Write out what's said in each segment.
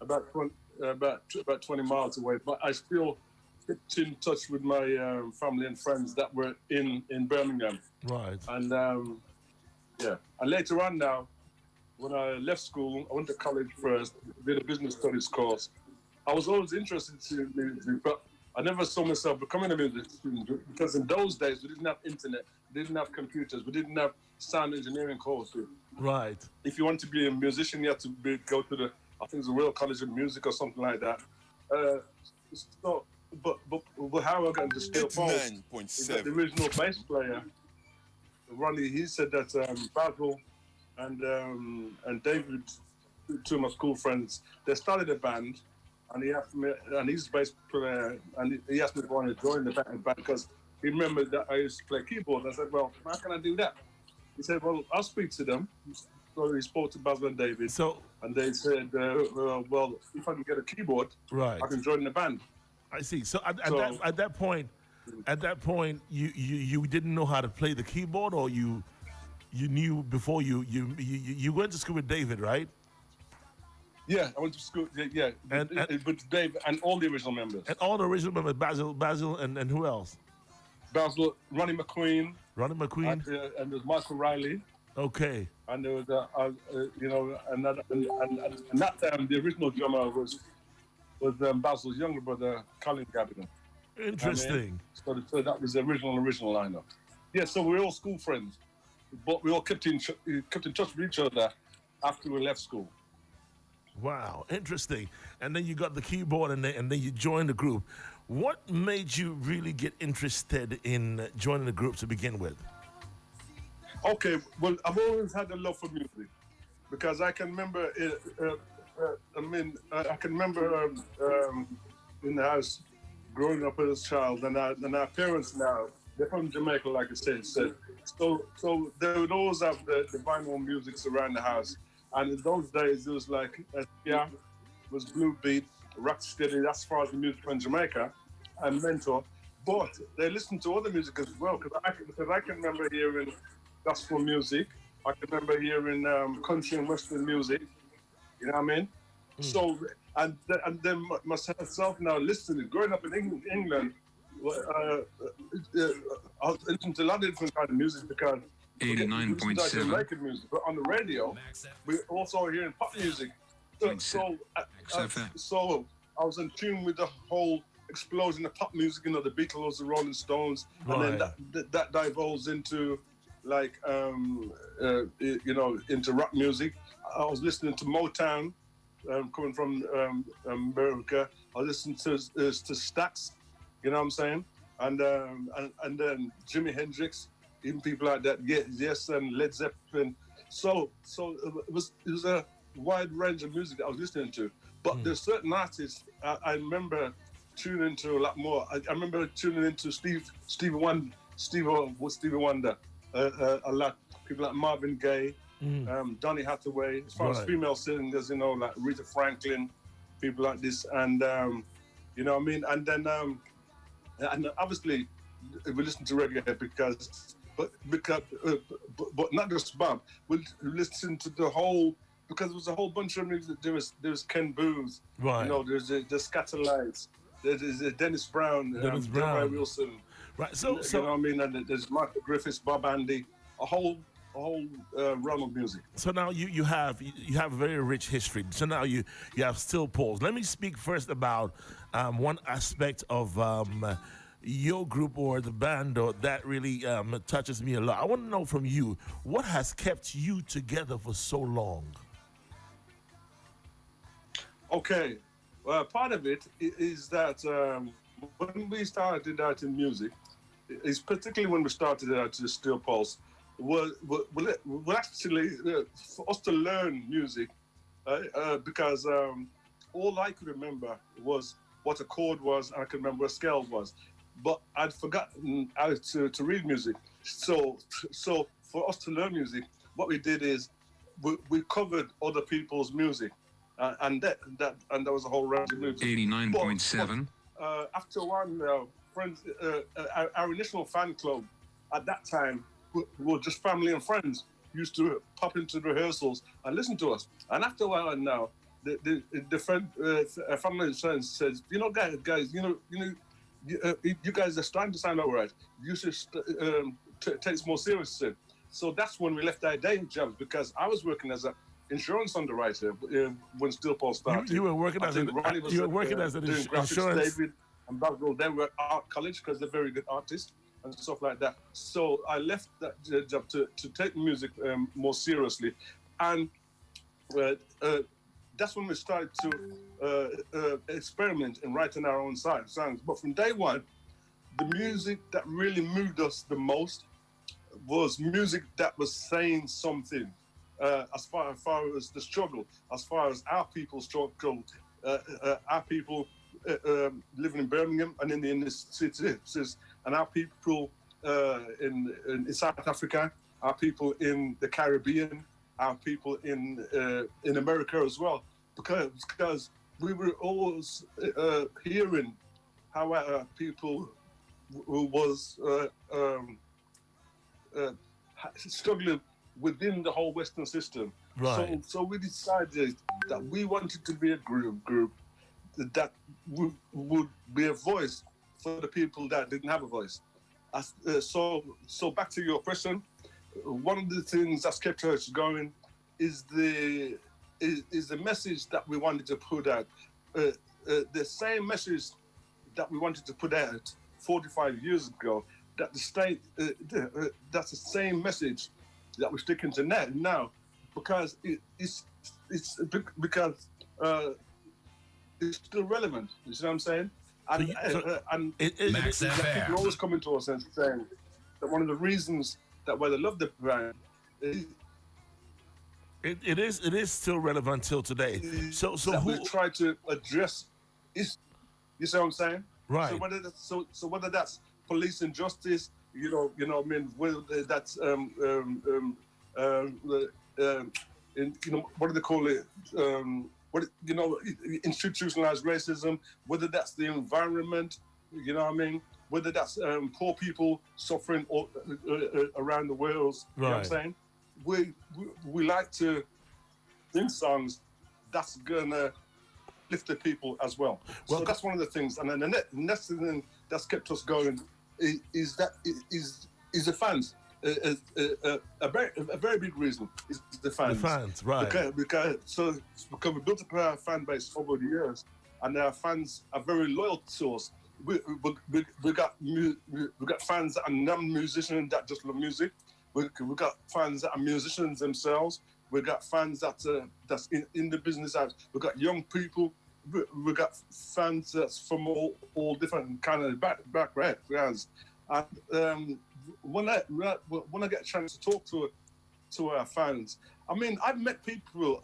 about 20, about 20 miles away. But I still kept in touch with my family and friends that were in Birmingham. Right. And yeah, and later on now, when I left school, I went to college first, did a business studies course. I was always interested in music, but I never saw myself becoming a music student because in those days we didn't have internet, we didn't have computers, we didn't have sound engineering courses. Right. If you want to be a musician, you have to go to I think it's the Royal College of Music or something like that. Uh, so, but how I got into Steel Pulse is that the 89.7. original bass player, Ronnie, he said that Basil and David, two of my school friends, they started a band, and he asked me, and he's a bass player, and he asked me if I wanted to join the band because he remembered that I used to play keyboard. I said, well, how can I do that? He said, well, I'll speak to them. So he spoke to Basil and David, So and they said, well, if I can get a keyboard, right. I can join the band. I see. So So- at that point, you didn't know how to play the keyboard, or you knew before you went to school with David, right? Yeah, I went to school. Yeah, And- with Dave and all the original members. And all the original members, Basil, and who else? Basil, Ronnie McQueen, Ronnie McQueen. and there's Michael Riley, Okay. and there was and that time the original drummer was Basil's younger brother, Colin Gavin. Interesting. So that was the original lineup. Yeah, so we were all school friends, but we all kept in touch with each other after we left school. Wow, interesting. And then you got the keyboard, and then you joined the group. What made you really get interested in joining the group to begin with? Okay, well, I've always had a love for music because I can remember. I can remember in the house growing up as a child, and our parents now they're from Jamaica, like I said. So they would always have the vinyl music around the house, and in those days it was like yeah, it was Blue Beat, Rocksteady. That's as far as the music from Jamaica, and Mentor. But they listened to other music as well because I can remember hearing gospel music. I can remember hearing country and western music. You know what I mean? So and then myself now listening, growing up in England, I was listening to a lot of different kind of music because 89.7 Jamaican music, but on the radio we also hearing pop music. So I was in tune with the whole explosion of pop music, the Beatles, the Rolling Stones, and then that divulged into like into rock music. I was listening to Motown, coming from America. I listened to Stax, you know what I'm saying, and then Jimi Hendrix, even people like that. Yes, and Led Zeppelin. So it was a wide range of music that I was listening to. But there's certain artists I remember tuning into a lot more. I remember tuning into Stevie Wonder a lot. People like Marvin Gaye, Donny Hathaway. As far as female singers, like Rita Franklin, people like this, and you know what I mean. And then and obviously we listen to reggae but not just Bob. We listen to the whole. Because there was a whole bunch of music. There was Ken Booth, right? There's the Scatterlights, there's Dennis Brown, Delroy Wilson, right? So you know what I mean. And there's Michael Griffiths, Bob Andy, a whole realm of music. So now you have a very rich history. So now you have Still Pulse. Let me speak first about one aspect of your group or the band that really touches me a lot. I want to know from you, what has kept you together for so long? Okay, part of it is that when we started out in music, is particularly when we started out to Steel Pulse, well actually for us to learn music because all I could remember was what a chord was, and I could remember what a scale was, but I'd forgotten how to read music. So for us to learn music, what we did is we covered other people's music. And that was a whole range of music. 89.7. After a while, friends, our initial fan club at that time were just family and friends. Used to pop into the rehearsals and listen to us. And after a while now, the friend, a family friend says, guys, you guys are starting to sound all right. You should take it more seriously. So that's when we left our day jobs because I was working as a insurance underwriter when Steel Paul started. You were working as an doing graphics. insurance. David and Bagwell, they were at art college because they're very good artists and stuff like that. So I left that job to take music more seriously, and that's when we started to experiment in writing our own songs. But from day one, the music that really moved us the most was music that was saying something. As far as the struggle, as far as our people struggled, our people living in Birmingham and in the inner cities, and our people in South Africa, our people in the Caribbean, our people in America as well, because we were always hearing how our people who was struggling within the whole Western system. Right. So we decided that we wanted to be a group that would be a voice for the people that didn't have a voice. So back to your question, one of the things that's kept us going is the message that we wanted to put out. The same message that we wanted to put out 45 years ago, that the state, that's the same message that we're sticking to now, because it's still relevant. You see what I'm saying? And Max FM. people always coming to us and saying that one of the reasons that why they love the brand it is still relevant till today. So that we try to address is, you see what I'm saying? Right. So whether that's police injustice, I mean, whether that's what do they call it? Institutionalized racism, whether that's the environment, you know what I mean? Whether that's poor people suffering around the world, you know what I'm saying? We like to sing songs that's gonna lift the people as well. So that's one of the things. And then the next thing that's kept us going is the fans. A very big reason is the fans. The fans, right? Because we built up our fan base over the years, and our fans are very loyal to us. We got fans that are non-musicians that just love music. We got fans that are musicians themselves. We got fans that's in the business. We got young people. We got fans that's from all different kind of backgrounds. And when I get a chance to talk to our fans, I mean, I've met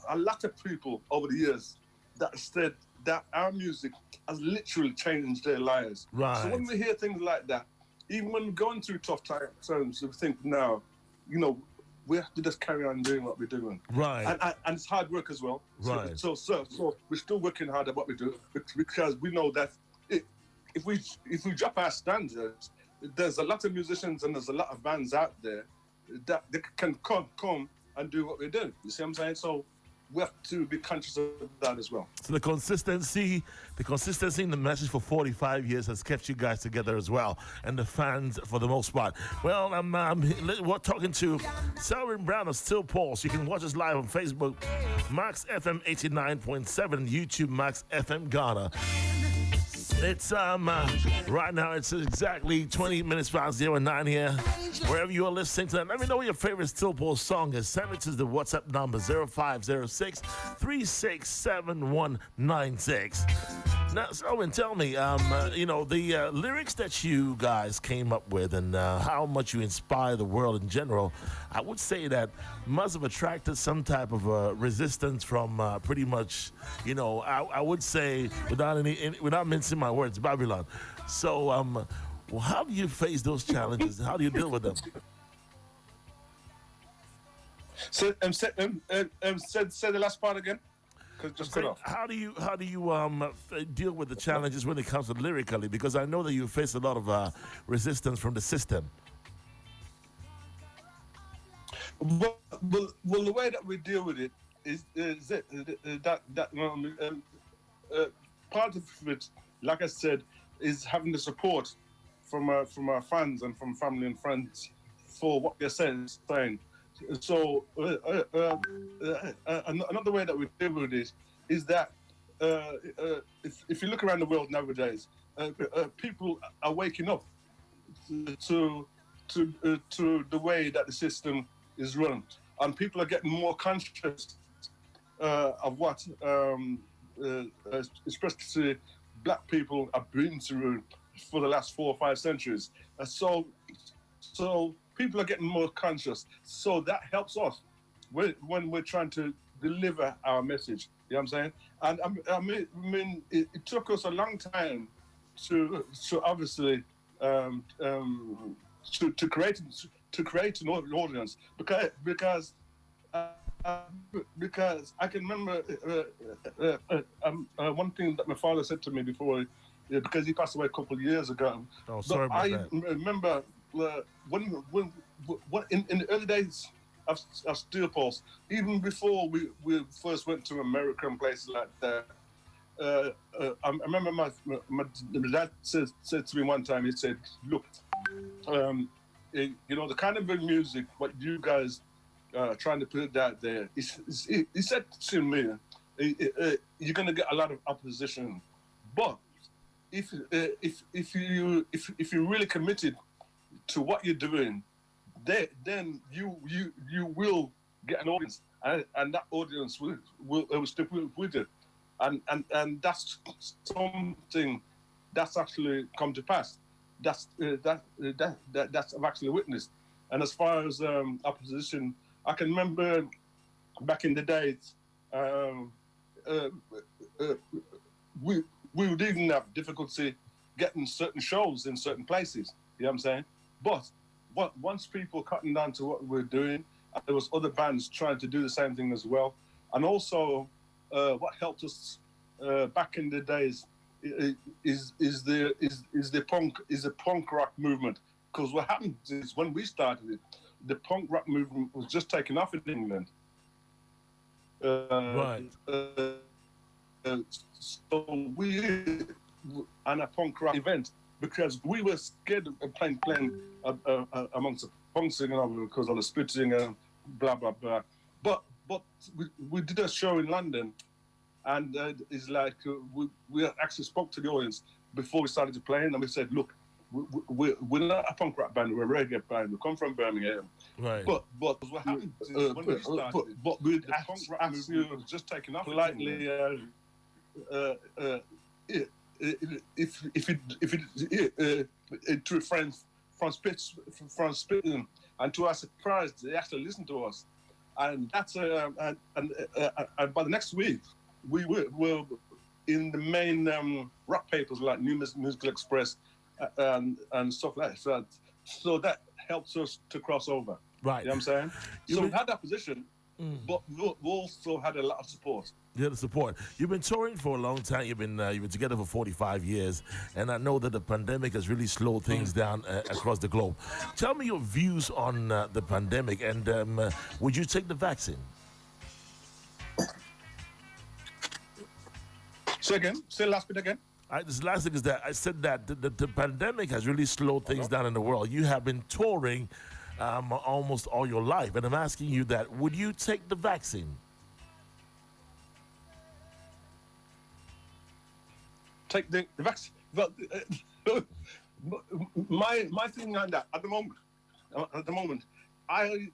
a lot of people over the years that said that our music has literally changed their lives. Right. So when we hear things like that, even when we're going through tough times, we think now, we have to just carry on doing what we're doing. Right. And it's hard work as well. Right. So we're still working hard at what we do because we know that if we drop our standards, there's a lot of musicians and there's a lot of bands out there that they can come and do what we do. You see what I'm saying? So we have to be conscious of that as well. So the consistency in the message for 45 years has kept you guys together as well, and the fans for the most part. Well, we're talking to Selwyn Brown of Steel Pulse. You can watch us live on Facebook, Max FM 89.7, YouTube Max FM Ghana. It's right now it's exactly 20 minutes past 09 here. Wherever you are listening to that, let me know what your favorite Steel Pulse song is. Send it to the WhatsApp number 0506 367196. Now, Selwyn, tell me, the lyrics that you guys came up with and how much you inspire the world in general, I would say that must have attracted some type of resistance from pretty much, I would say, without mincing my words, Babylon. So, how do you face those challenges? How do you deal with them? So, say the last part again. Just cut off. How do you deal with the challenges when it comes to lyrically? Because I know that you face a lot of resistance from the system. Well, the way that we deal with it is it that uh, part of it, like I said, is having the support from our fans and from family and friends for what they're saying. So another way that we deal with this is that if you look around the world nowadays, people are waking up to the way that the system is run, and people are getting more conscious of what, especially black people have been through for the last 4 or 5 centuries. So people are getting more conscious. So that helps us when we're trying to deliver our message. You know what I'm saying? And it took us a long time to obviously to create an audience because I can remember one thing that my father said to me before, because he passed away a couple of years ago. Oh, But sorry about I that. remember when in the early days of Steel Pulse, even before we first went to America and places like that. I remember my dad said to me one time. He said, "Look, the kind of music what you guys trying to put it out there." He said to me, "You're going to get a lot of opposition, but if you're really committed to what you're doing, then you will get an audience, and that audience will stick with it, and that's something that's actually come to pass. That's I've actually witnessed. And as far as opposition, I can remember back in the days, um, uh, uh, we we would even have difficulty getting certain shows in certain places. You know what I'm saying? But once people cutting down to what we're doing, there was other bands trying to do the same thing as well. And also, what helped us back in the days is the punk rock movement. Because what happened is when we started it, the punk rock movement was just taking off in England. Uh, Right. uh, so we on a punk rock event because we were scared of playing amongst the punk singing because of the spitting and blah blah blah. But we did a show in London, and it's like we actually spoke to the audience before we started to play, and we said, look, we're not a punk rock band, we're a reggae band. We come from Birmingham, Right. but what happened when we started, but we asked you just taking off politely. To friends from Spitting, and to our surprise, they actually listened to us, and that's and by the next week, we were in the main rock papers like New Musical Express and stuff like that. So that helps us to cross over. Right. You know what I'm saying? You So mean- we've had that position, but we also had a lot of support. Yeah, the support. You've been touring for a long time. You've been together for 45 years, and I know that the pandemic has really slowed things down across the globe. Tell me your views on the pandemic, and would you take the vaccine? So again, say the last bit again. This last thing is that I said that the pandemic has really slowed things down in the world. You have been touring almost all your life, and I'm asking you that: would you take the vaccine? Take the vaccine. Well, my thing on that at the moment, I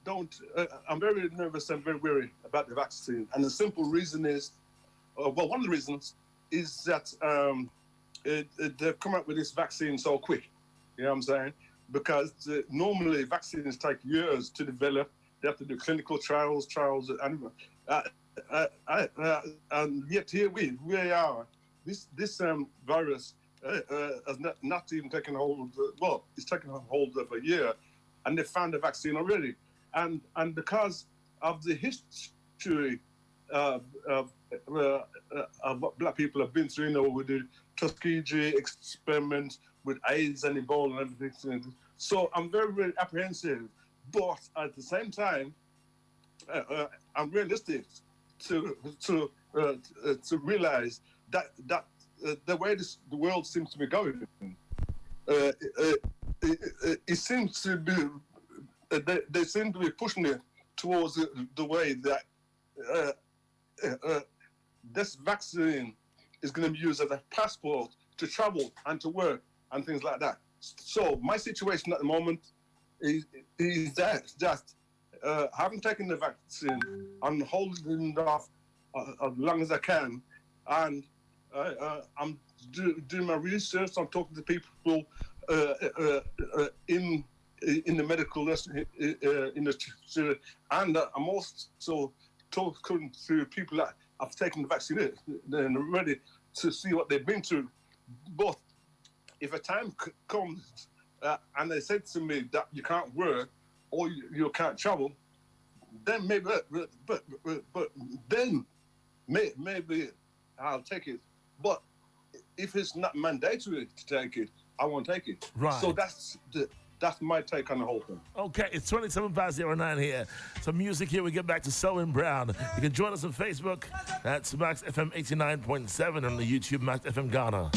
don't. I'm very nervous and very wary about the vaccine, and the simple reason is, well, one of the reasons is that they've come up with this vaccine so quick. You know what I'm saying? Because normally vaccines take years to develop. They have to do clinical trials, and yet here we are. This virus has not even taken hold. Well, it's taken hold of a year, and they found a vaccine already. And because of the history of what black people have been through, with the Tuskegee experiment with AIDS and Ebola and everything. So I'm very, very apprehensive. But at the same time, I'm realistic to realize that the way the world seems to be going, it seems to be they seem to be pushing it towards the way that uh, uh, this vaccine is going to be used as a passport to travel and to work and things like that. So my situation at the moment is that I haven't taken the vaccine. I'm holding off as long as I can, and I'm doing my research. I'm talking to people in the medical industry, and I'm also talking to people that have taken the vaccine and ready to see what they've been through. But if a time comes and they said to me that you can't work or you can't travel, then maybe, but then maybe I'll take it. But if it's not mandatory to take it, I won't take it. Right. So that's my take on the whole thing. Okay, it's 27509 here. Some music here. We get back to Selwyn Brown. You can join us on Facebook. That's Max FM 89.7 on the YouTube Max FM Ghana.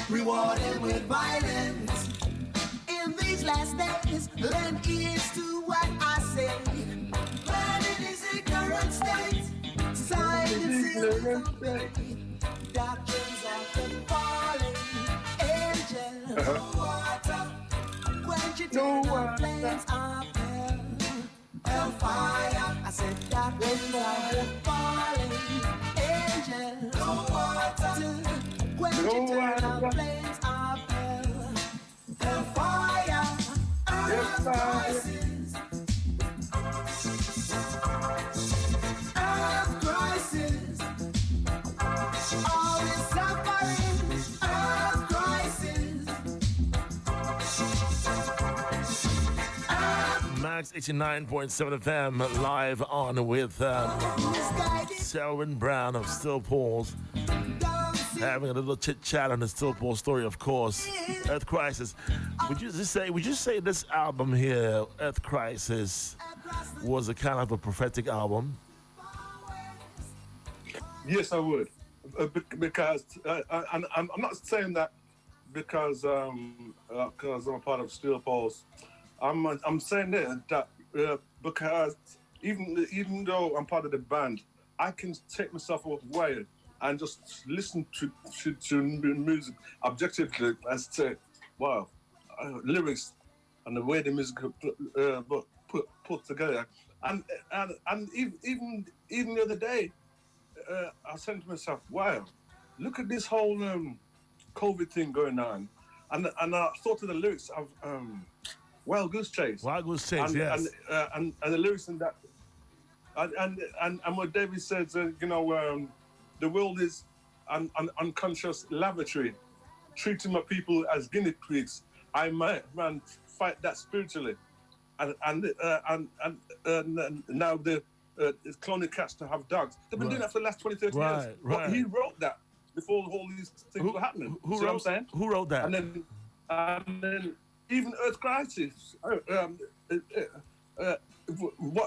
Rewarded with violence in these last days. Lend ears to what I say. Planet is ignorant state. Science is complete. Doctrines of the fallen angel. Water, quench it in the flames of hell. Hellfire, I said doctrines of the fallen angel. Water, quench it in the flames of hell. Hellfire, earth crisis. Earth crisis. All this suffering, earth crisis. Max 89.7 FM live on with Selwyn Brown of Still Paws. Having a little chit chat on the Still Paul story, of course. Earth Crisis. Would you say this album here, Earth Crisis, was a kind of a prophetic album? Yes, I would, because I'm not saying that because I'm a part of Steel Pulse. I'm saying that because even though I'm part of the band, I can take myself away and just listen to music objectively as to lyrics and the way the music put together, and even the other day. I said to myself, wow, look at this whole COVID thing going on. And I thought of the lyrics of Wild Goose Chase. Wild Goose Chase, yes. And the lyrics in that. And what David says, the world is an unconscious lavatory, treating my people as guinea pigs. I might fight that spiritually. And now it's cloning cats to have dogs. They've been doing that for the last 20, 30 years. Right. But he wrote that before all these things were happening. Who See what I'm saying? Who wrote that? And then even Earth Crisis, what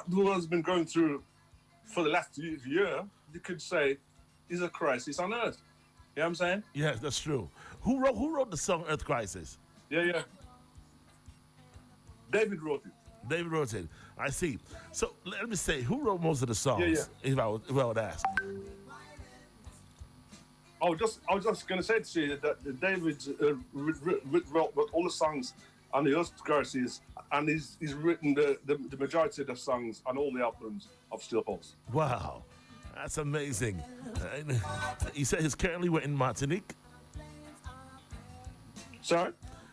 the world's been going through for the last year, you could say, is a crisis on Earth. You know what I'm saying? Yes, that's true. Who wrote the song Earth Crisis? Yeah. David wrote it. David wrote it. I see. So let me say, who wrote most of the songs? Yeah. If I would ask. I was just going to say to you that David wrote all the songs on the Earth Crisis, and he's written the majority of the songs on all the albums of Steel Pulse. Wow, that's amazing. He said he's currently in Martinique. Sorry?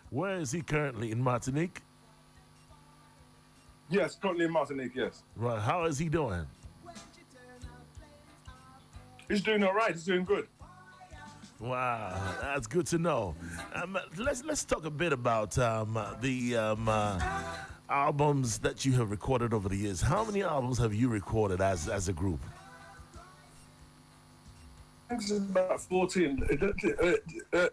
Where is he currently? In Martinique? Yes, currently in Martinique, yes. Right. How is he doing? He's doing all right. He's doing good. Wow, that's good to know. Let's talk a bit about the albums that you have recorded over the years. How many albums have you recorded as a group? I think it's about 14. I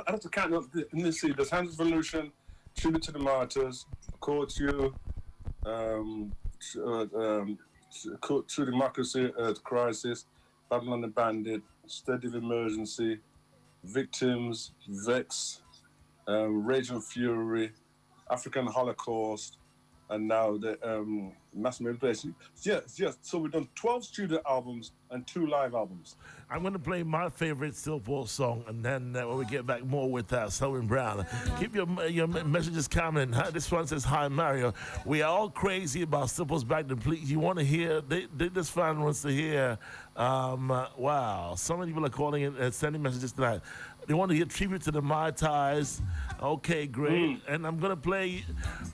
have to count up. Let's see. There's Hands of Revolution, Tribute to the Martyrs, Call to You, True Democracy, Earth Crisis, Babylon the Bandit, State of Emergency, Victims, Vex, Rage and Fury, African Holocaust, and now the Mass Manipulation. Yes. So we've done 12 studio albums and 2 live albums. I'm going to play my favorite Still Paul song, and then when we get back, more with Selwyn Brown. Keep your messages coming. This one says, "Hi, Mario. We are all crazy about Still Paul's back then. Please, you want to hear? This fan wants to hear. Wow, so many people are calling in and sending messages tonight. They want to hear Tribute to the Mai Tais. Okay, great. And I'm going to play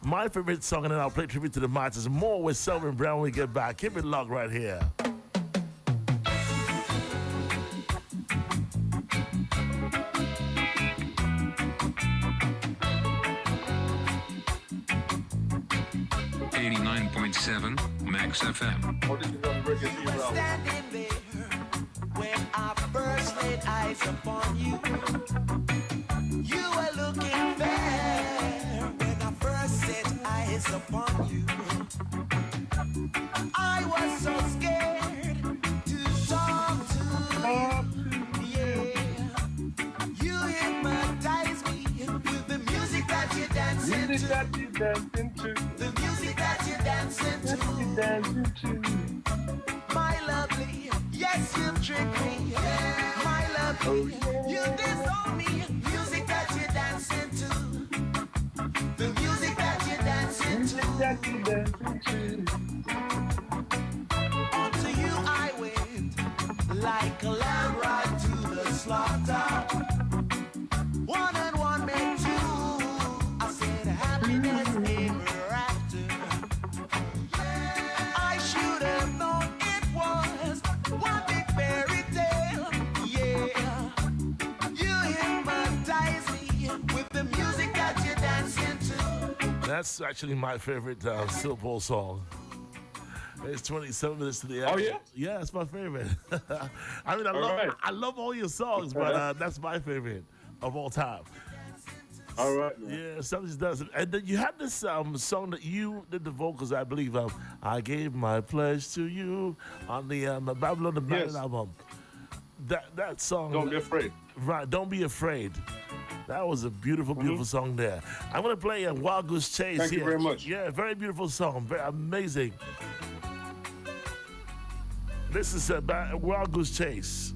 my favorite song, and then I'll play Tribute to the Mai Tais. More with Selwyn Brown when we get back. Keep it locked right here. Max FM. Or this is on Reggae Fever album. Standing there when I first laid eyes upon you. You were looking fair when I first set eyes upon you. I was so scared to talk to you. Yeah. You hypnotized me with the music that you're dancing Music to. that you dancing to. The music that you're dancing to. Dancing to. My lovely, yes, you've tricked me. My lovely, you disown me. Music that you're dancing to. The music that you're dancing Music to. that you dancing to. Unto you I went, like a lamb right to the slaughter. One and one make two. I said happiness ever after. I should have known it was one big fairy tale. Yeah, you hypnotize me with the music that you're dancing to. That's actually my favorite Still Paul song. It's 27 minutes to the hour. Oh, yeah? Yeah, it's my favorite. I mean, right. I love all your songs, but that's my favorite of all time. All right, man. Yeah, something does it. And then you had this song that you did the vocals, I believe, of "I Gave My Pledge to You" on the Babylon the Bandit Yes. album. That song. Don't be afraid. Right, Don't Be Afraid. That was a beautiful, beautiful song there. I'm going to play a Wild Goose Chase Thank here. you very much. Yeah, very beautiful song. Very amazing. This is about Wild Goose Chase.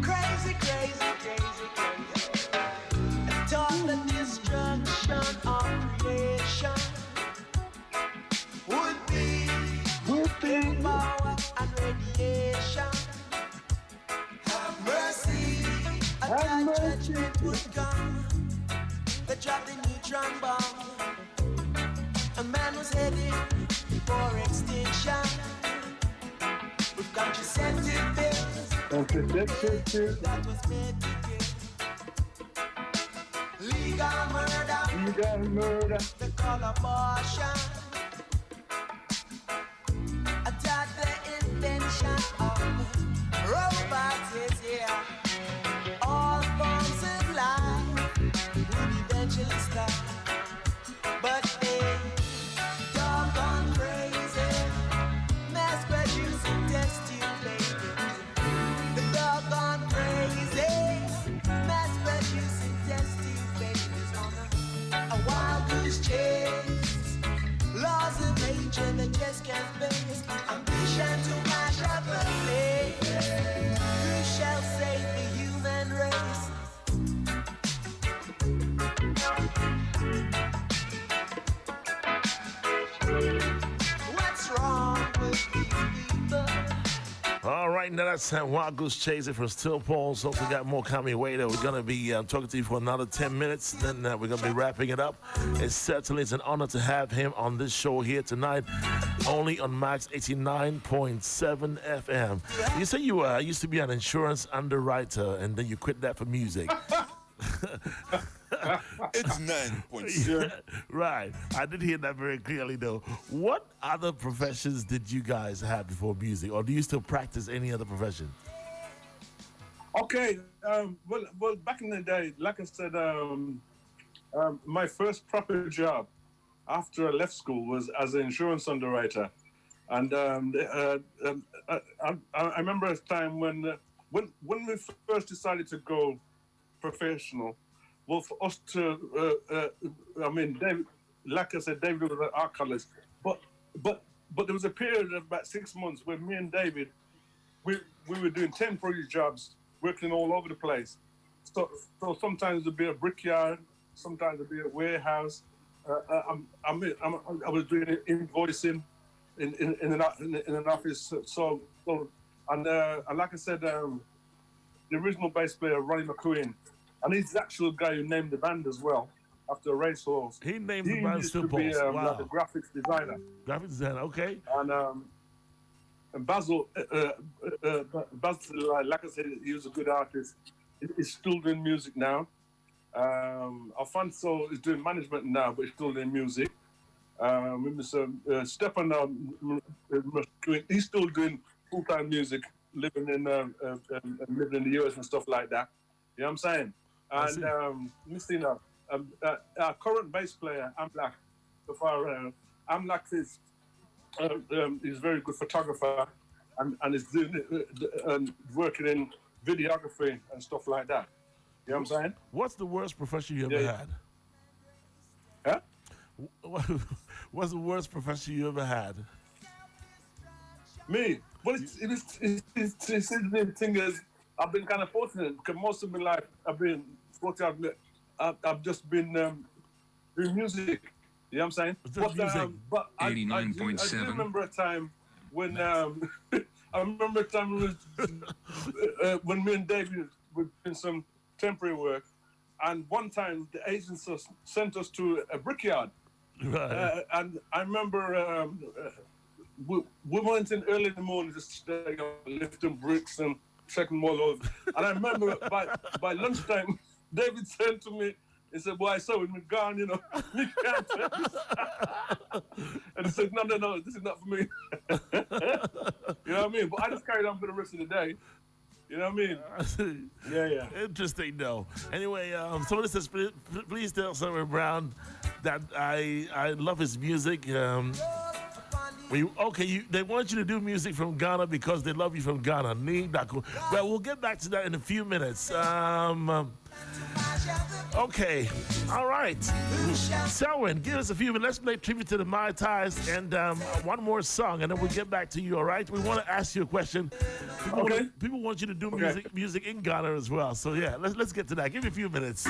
Crazy, crazy, crazy, crazy. Thought the destruction of creation would be power and radiation. Have mercy, a time judgment would come. They dropped the neutron bomb. A man was headed for extinction. With contraceptive pills that was made to kill. Legal murder, You got murder. they call abortion. Attack the invention of robots is here. All forms of life would eventually stop. But they doggone crazy, mass producing test tube babies. The doggone crazy, mass producing test tube babies on a wild goose chase. Laws of nature that just can't face. Ambition to mash up the place. Who shall save the human race? now that's Wild Goose Chaser from Still Pulse. Also got more coming later. We're going to be talking to you for another 10 minutes. Then we're going to be wrapping it up. It certainly is an honor to have him on this show here tonight, only on Max 89.7 FM. You say you used to be an insurance underwriter, and then you quit that for music. It's 9.6. Right. I did hear that very clearly, though. What other professions did you guys have before music, or do you still practice any other profession? Okay. Well, back in the day, like I said, my first proper job after I left school was as an insurance underwriter, and I remember a time when we first decided to go professional. Well, for us to, David, like I said, David was at our college, but there was a period of about 6 months where me and David, we were doing temporary jobs, working all over the place. So sometimes it'd be a brickyard, sometimes it'd be a warehouse. I was doing invoicing in an office. So and like I said, the original bass player Ronnie McQueen. And he's the actual guy who named the band as well, after a racehorse. He named the band Still Pulse. He used to be like a graphics designer. Graphics designer, okay. And Basil, like I said, he was a good artist. He's still doing music now. Alfonso is doing management now, but he's still doing music. Stefan, he's still doing full-time music, living in the US and stuff like that. You know what I'm saying? And our current bass player, Amlak, Amlak is he's a very good photographer and is doing working in videography and stuff like that. You know what I'm saying? What's the worst profession you ever had? Huh? What's the worst profession you ever had? Me? Well, the thing is, I've been kind of fortunate because most of my life I've been fortunate. I've just been doing music. You know what I'm saying? But I do remember a time when when me and David were doing some temporary work, and one time the agency sent us to a brickyard. Right. And I remember we went in early in the morning just lifting bricks and checking them all over. And I remember by lunchtime, David said to me, he said, "Boy, Selwyn, we're gone, you know. You can't do this." And he said, no, this is not for me. You know what I mean? But I just carried on for the rest of the day. You know what I mean? Yeah. Interesting, though. Anyway, someone says, please tell Selwyn Brown that I love his music. They want you to do music from Ghana because they love you from Ghana. Well, we'll get back to that in a few minutes. Okay, all right. Selwyn, give us a few minutes. Let's play tribute to the Mai Tais and one more song, and then we'll get back to you, all right? We want to ask you a question. People want you to do music in Ghana as well. So, yeah, let's get to that. Give me a few minutes.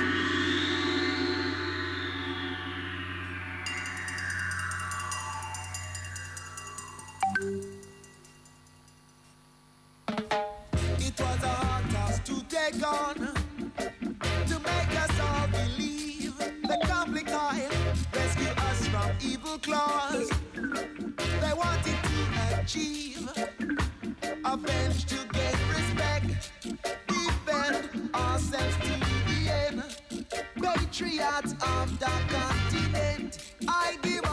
It was a hard task to take on, to make us all believe the conflict oil rescue us from evil claws. They wanted to achieve avenge to gain respect, defend ourselves to the end. Patriots of the continent, I give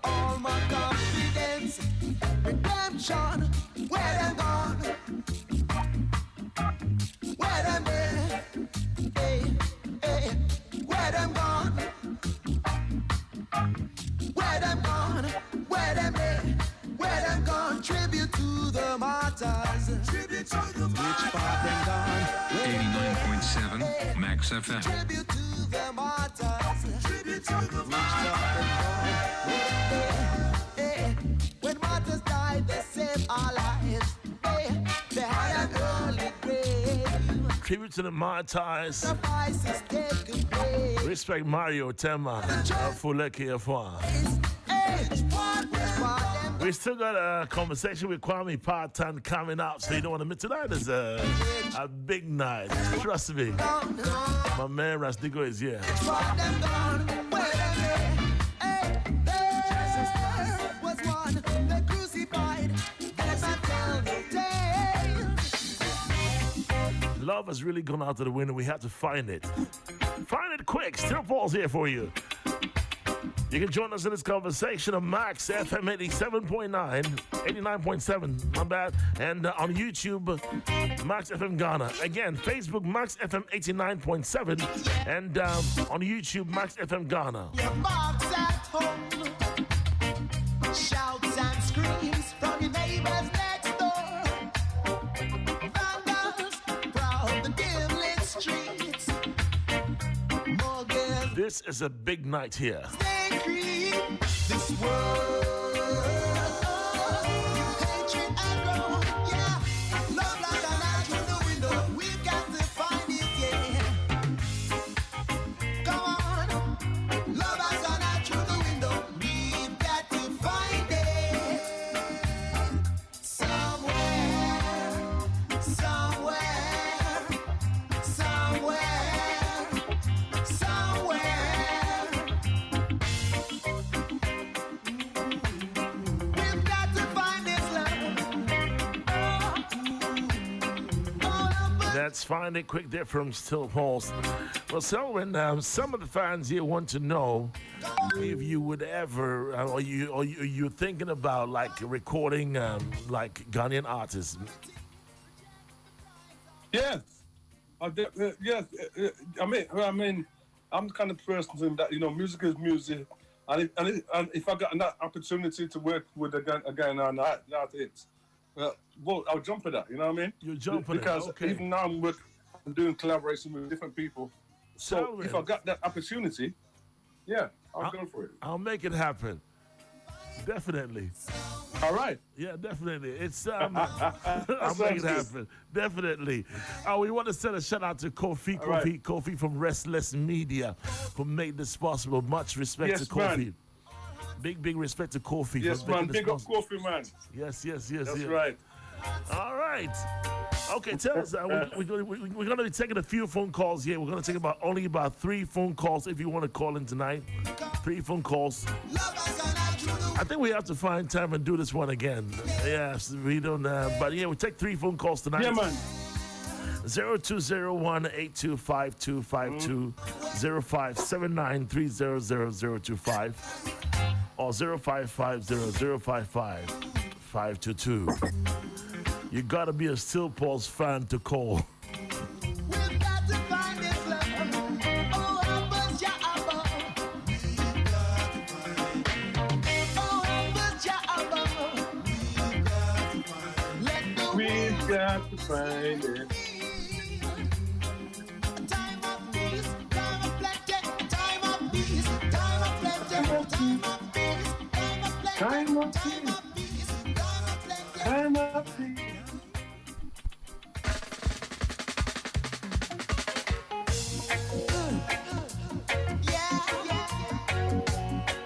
all my confidence. Redemption, where them gone? Where them been? Hey, where them gone? Where them gone? Where them been? Where them gone? Tribute to the martyrs. Tribute to the martyrs. Which part them gone? 89.7 Max FM. Tribute to the martyrs. Tribute to the martyrs. When martyrs died, they saved our lives. They had an early grave. Tribute to the Mai Tais. Sacrifices taken place. Respect Mario Tema. Fuleke Afua. Which part them We still got a conversation with Kwame Parton coming up, so you don't want to miss. Tonight is a big night. Trust me. My man Rastigo is here. Love has really gone out of the window. We have to find it. Find it quick. Still Paul's here for you. You can join us in this conversation on Max FM 87.9, 89.7, my bad, and on YouTube, Max FM Ghana. Again, Facebook, Max FM 89.7, and on YouTube, Max FM Ghana. Your box at home, shouts and screams from your neighbors next door. Vandals proud the dim-lit streets. Morgan, This is a big night here. they creep this world. Hatred and wrong, yeah. Love like an eye through the window. We've got to find it, yeah. Come on. Love has gone out through the window. We've got to find it. Somewhere, somewhere, somewhere, somewhere. We've got to find this love. That's Find It Quick there from Still Pulse. Well, Selwyn, some of the fans here want to know if you would ever, or you're thinking about like recording like Ghanaian artists. Yeah. Yes. I mean, I'm the kind of person that, music is music. And if I got that opportunity to work with a Ghanaian artist, well, I'll jump for that, you know what I mean? You're jumping Because okay. even now I'm doing collaboration with different people. So Selwyn, if I got that opportunity, yeah, I'll go for it. I'll make it happen. Definitely. All right. Yeah, definitely. It's I'll make sounds it good. happen. Definitely. We want to send a shout out to Kofi, All right. Kofi from Restless Media, who made this possible. Much respect Yes, to Kofi. man. Big respect to Kofi. Yes, for making man. this Big up possible. Coffee, man. Yes. That's yes. right. All right. Okay, tell us. We're going to be taking a few phone calls here. We're going to take only about 3 phone calls if you want to call in tonight. 3 phone calls. Love has gone out through the I think we have to find time and do this one again. Yes, we don't. But yeah, we take 3 phone calls tonight. Yeah, man. 0201-825252, 0579300025, or 0550-055-522. You gotta be a Still Pulse fan to call. We've got to find this love. Oh, help us, Jah above. Oh, help us, Jah above. Let the We've got to find it. time of peace, time of plenty, time of peace, time of plenty, time of peace, time of plenty, Time of time peace. of peace, time of plenty. Time up. Yeah.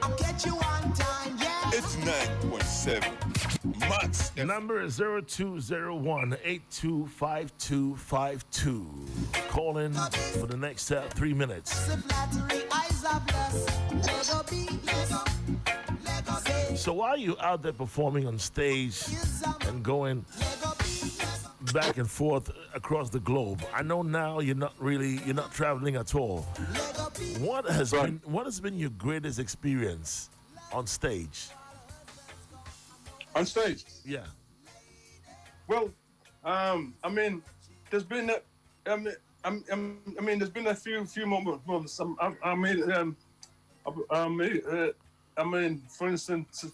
I'll get you one time, yeah. 89.7. Max The number is 0201-825252. Call in for the next 3 minutes. The flattery eyes of lust. Lego be, Lego. Lego say, So while you're out there performing on stage and going Lego be, Lego. back and forth across the globe, I know now you're not traveling at all. Lego be. What has been your greatest experience on stage? On stage. Yeah. Well, I mean, there's been there's been a few moments. I mean, for instance,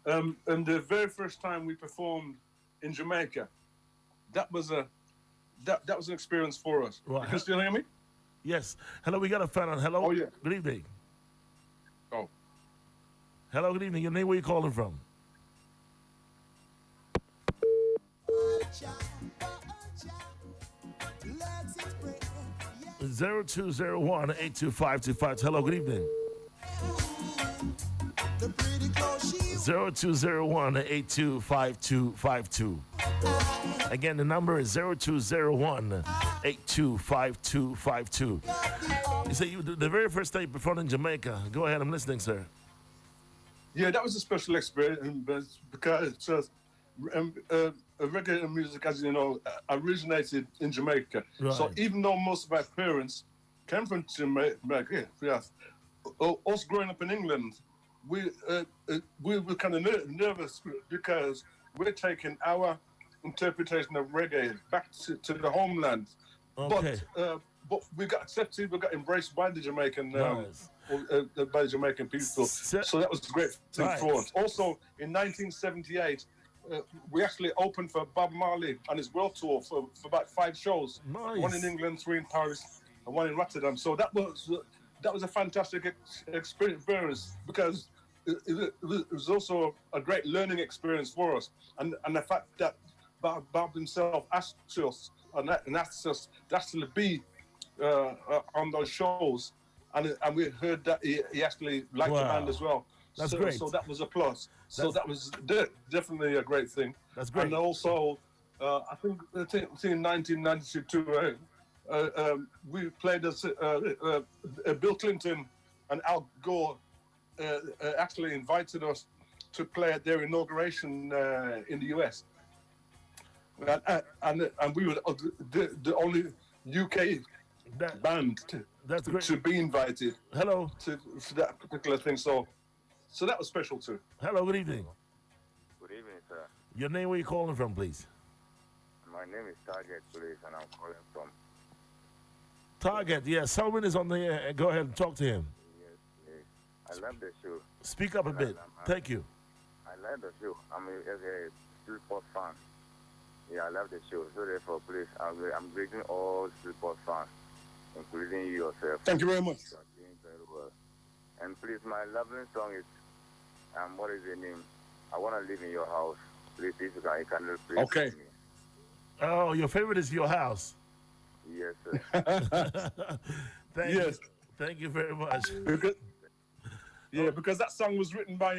the very first time we performed in Jamaica, that was an experience for us. Right. You can still hear me? Yes. Hello, we got a fan on. Hello. Oh, yeah. Good evening. Oh. Hello, good evening. Your name, where you calling from? 0201-82525. Hello, good evening. The pretty clothes she 0201-825252. Again, the number is 0201-825252. You say the very first time you performed in Jamaica. Go ahead, I'm listening, sir. Yeah, that was a special experience because reggae music, as you know, originated in Jamaica. Right. So even though most of my parents came from Jamaica, yes, us growing up in England, we were kind of nervous because we're taking our interpretation of reggae back to the homeland. Okay. But we got accepted, we got embraced by the Jamaican Nice. by the Jamaican people. So that was a great thing Right. for us. Also, in 1978, we actually opened for Bob Marley on his world tour for about 5 shows. Nice. One in England, 3 in Paris, and 1 in Rotterdam. So that was a fantastic experience because it was also a great learning experience for us. And the fact that Bob himself asked us to actually be on those shows, and we heard that he actually liked the band as well. That's so, great. So that was a plus. So that was definitely a great thing. That's great. And also, I think in 1992, we played Bill Clinton and Al Gore actually invited us to play at their inauguration in the US. And we were the only UK band That's great. to be invited Hello. for that particular thing. So that was special too. Hello, good evening. Good evening, sir. Your name, where you calling from, please? My name is Target Police, and I'm calling from. Target, yeah. Selwyn is on the air. Go ahead and talk to him. Yes. I love the show. Speak up a bit. Thank you. I like the show. I'm a Sleeport fan. Yeah, I love the show. So therefore, please, I'm greeting all Sleeport fans, including you yourself. Thank you very much. You are doing very well. And please, my lovely song is, what is the name? I Want to Live in Your House. Please, if you can play Okay. for me. Oh, your favorite is Your House. Yes, sir. Thank you very much. Because that song was written by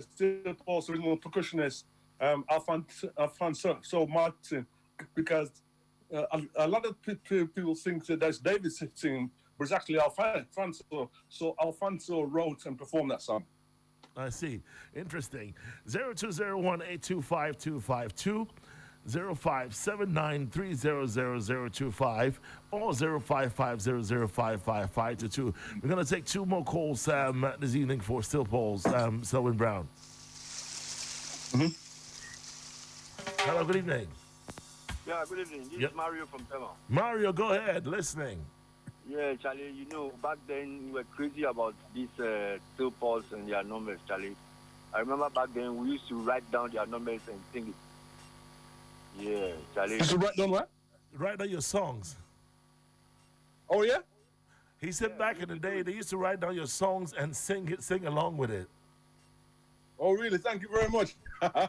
Steel Pulse original percussionist Alfonso Martin. Because a lot of people think that that's David singing, but it's actually Alfonso. So Alfonso wrote and performed that song. I see. Interesting. 0201-825-252. 0579300025 or 0550055522. We're going to take 2 more calls this evening for Still Paul's Selwyn Brown. Hello, good evening. Yeah, good evening. This is Mario from Klenam. Mario, go ahead. Listening. Yeah, Charlie, you know, back then we were crazy about these Still Pulse and their numbers, Charlie. I remember back then we used to write down their numbers and sing it. Yeah, Charlie. You should write down what? Write down your songs. Oh, yeah? He said back in the day they used to write down your songs and sing along with it. Oh, really? Thank you very much. You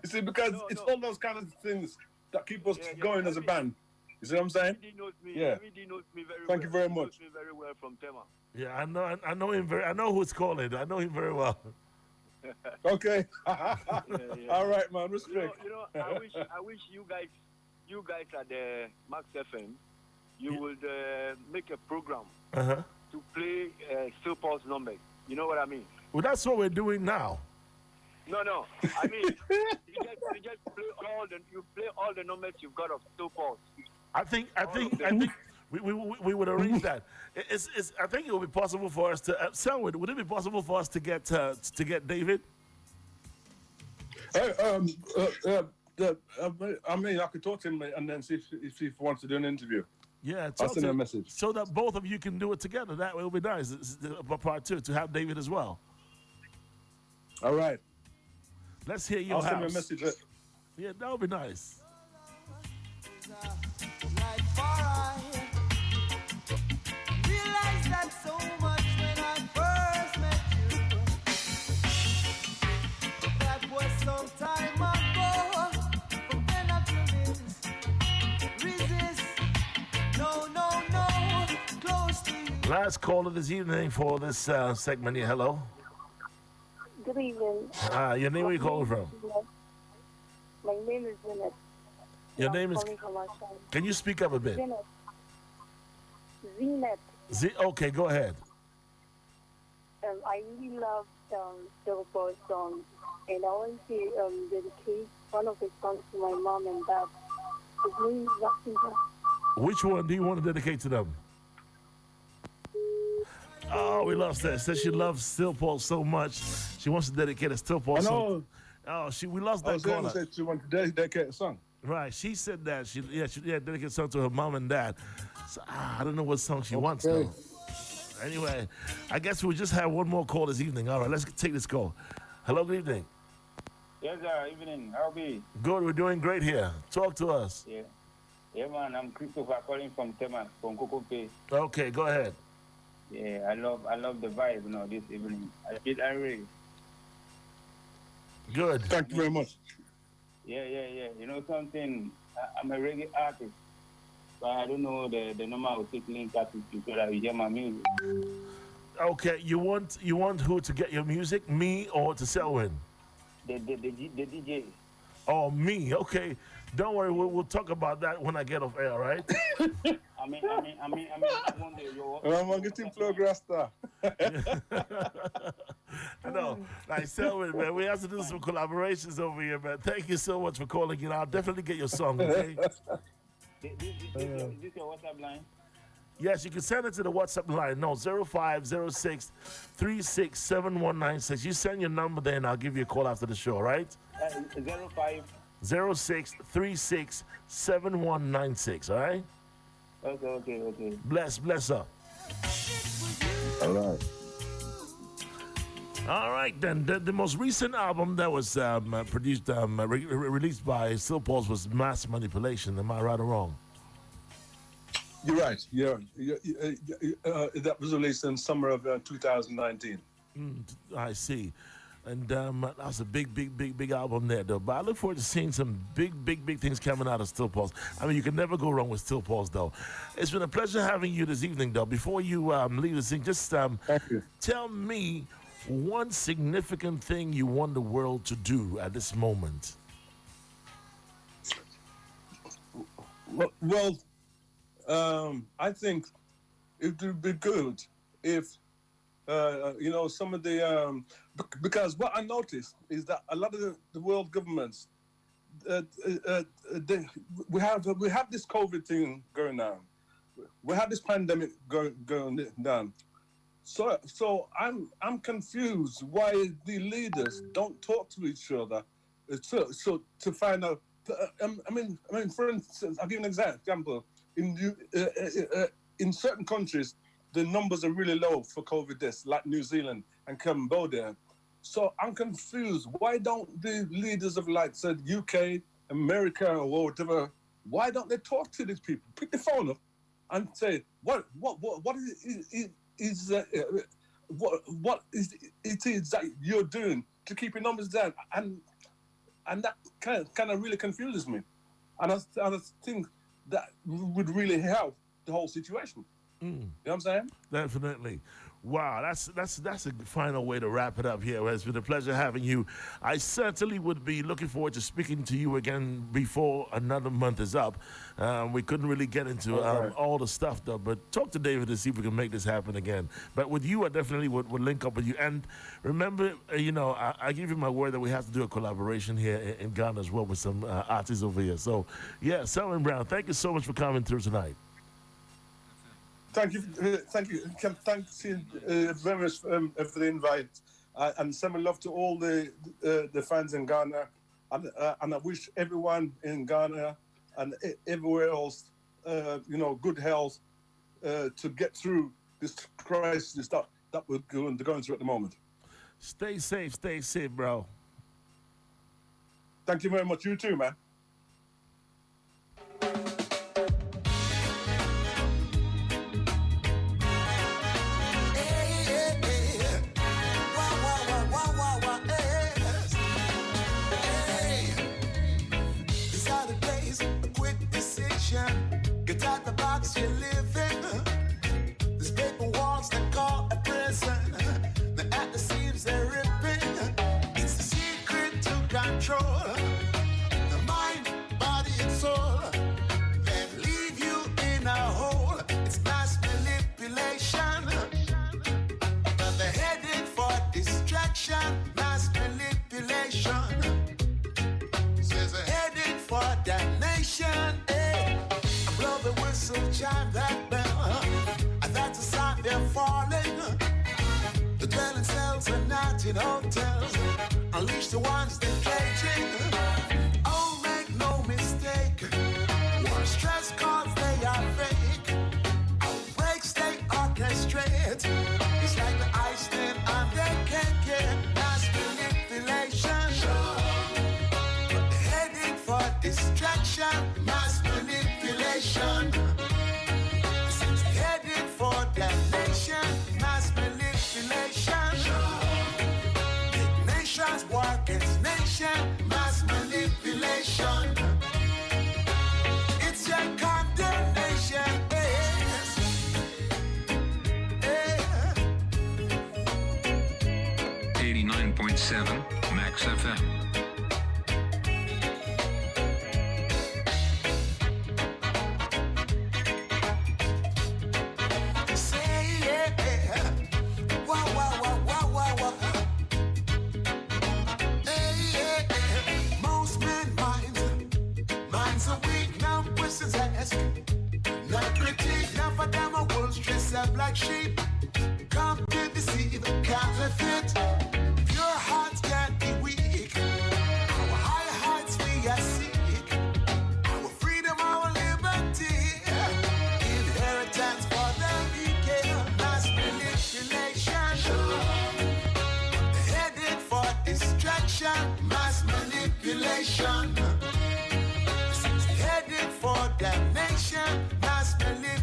see, because it's all those kind of things that keep us going as a band. You see what I'm saying? Everybody knows me. Yeah. Everybody knows me very well. Thank you very He much. knows me very well from Tema. Yeah, I know him very. I know who's calling. I know him very well. Okay. All right, man. Respect. You know, I wish you guys at the Max FM, you would make a program Uh-huh. to play Still Pulse numbers. You know what I mean? Well, that's what we're doing now. No. I mean, you just play all the numbers you've got of Still Pulse. I think we would arrange that. I think it would be possible for us to. Selwyn, would it be possible for us to get David? I mean, I could talk to him and then see if he wants to do an interview. Yeah, I'll send him a message. so that both of you can do it together. That way, it would be nice. Part 2 to have David as well. All right. Let's hear your I'll house. send him a message. Yeah, that would be nice. Like far I realized that so much when I first met you. That was some time ago. From then up to this, resist. No, close to you. Last caller this evening for this segment here. Hello. Good evening. Your name, where you calling from? My name is Zenith. Your name is. Can you speak up a bit? Zenith. Zenith. Okay, go ahead. I really love Silver Paul's song, and I want to dedicate one of his songs to my mom and dad. His name is Rafinha. Which one do you want to dedicate to them? Oh, we lost that. Says she loves Still Paul so much, she wants to dedicate a Still Paul song. Oh, we lost that caller. Said she wanted to dedicate a song. Right, she said that she dedicate a song to her mom and dad. So, I don't know what song she wants though. Anyway, I guess we'll just have one more call this evening. All right, let's take this call. Hello, good evening. Yes, sir. Evening. How are you? Good, we're doing great here. Talk to us. Yeah, man. I'm Christopher calling from Tema, from Kokope. Okay, go ahead. Yeah, I love the vibe, this evening. I feel irate. Good. Thank you very much. Yeah. You know something? I'm a reggae artist, but I don't know the number of link artists so that you hear my music. Okay, you want who to get your music? Me or to Selwyn? The DJ. Oh, me. Okay. Don't worry, we'll talk about that when I get off air, right? I mean, one day I'm getting flow grasta. I know. Like Selwyn, man, we have to do some collaborations over here, man. Thank you so much for calling in. I'll definitely get your song, okay? Is this your WhatsApp line? Yes, you can send it to the WhatsApp line. No, 0506 367196. You send your number there and I'll give you a call after the show, right? 05 06 36 7196, all right? Okay. Bless up. All right. All right, then. The most recent album that was produced, released by Still Paul's was Mass Manipulation. Am I right or wrong? You're right. Yeah. That was released in summer of 2019. I see. And that's a big album there, though. But I look forward to seeing some big things coming out of Still Paul's. I mean, you can never go wrong with Still Paul's, though. It's been a pleasure having you this evening, though. Before you leave the scene, just Thank you. tell me one significant thing you want the world to do at this moment. Well, I think it would be good if some of the because what I noticed is that a lot of the world governments we have this COVID thing going on. We have this pandemic going down. So I'm confused why the leaders don't talk to each other. So to find out. I mean, for instance, I'll give you an example. In certain countries, the numbers are really low for COVID deaths, like New Zealand and Cambodia. So I'm confused. Why don't the leaders of, like, said, UK, America, or whatever, why don't they talk to these people? Pick the phone up and say, what is that you're doing to keep your numbers down? And that kind of really confuses me. And I think that would really help the whole situation. You know what I'm saying? Definitely. Wow, that's a final way to wrap it up here. It's been a pleasure having you. I certainly would be looking forward to speaking to you again before another month is up. We couldn't really get into all the stuff, though, but talk to David to see if we can make this happen again. But with you, I definitely would link up with you. And remember, I give you my word that we have to do a collaboration here in Ghana as well with some artists over here. So, yeah, Selwyn Brown, thank you so much for coming through tonight. Thank you. Thanks very much for the invite, and send love to all the fans in Ghana, and I wish everyone in Ghana and everywhere else, good health to get through this crisis that we're going through at the moment. Stay safe, bro. Thank you very much. You too, man. Get out the box you live in. This paper walls they call a prison. The at the seams they're ripping. control the mind, body, and soul. Then leave you in a hole. It's mass manipulation. But they're headed for distraction. Mass manipulation. Says they're headed for damnation. Hey, I blow the whistle, chime that bell. That's a sign they're falling. The dwelling cells are not in hotels. Unleash the ones they're caging. Oh, make no mistake. War stress cause they are fake. Outbreaks they orchestrate. It's like the ice thin on their cake. Mass manipulation. But they're heading for distraction. Mass manipulation. Headed for damnation. Mass manipulation. Big nations war against nation. Mass manipulation. It's your condemnation. Yes. Yeah. 89.7 Max FM. Like sheep, come to deceive, counterfeit. Pure hearts can't be weak. Our higher heights we are seek. Our freedom, our liberty. Inheritance for the weak. Mass manipulation. Headed for distraction. Mass manipulation. Headed for damnation. Mass manipulation.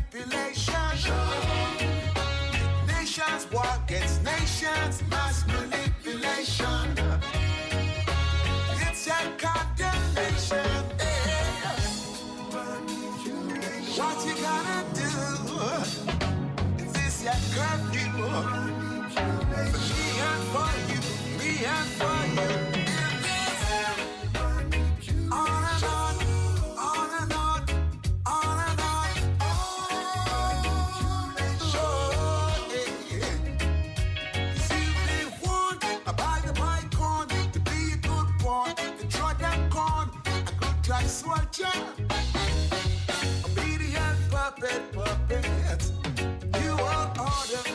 Nations war against nations, mass manipulation. It's a condemnation. Yeah. What you gonna do? Is this your curfew? For me and for you, me and for you. Soldier, obedient puppet, you are order,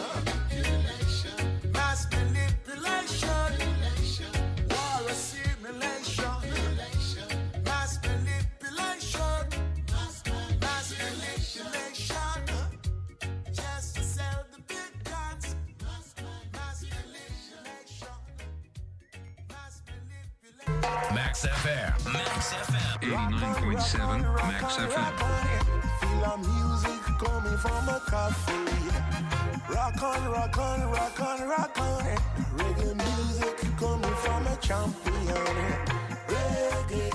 mass manipulation, war assimilation, mass manipulation, mass manipulation, just to sell the big guns, mass manipulation, Max FM. Max FM. 89.7 Max FM. Feel the music coming from a cafe. Rock on, rock on, rock on, rock on. Reggae music coming from a champion. Reggae.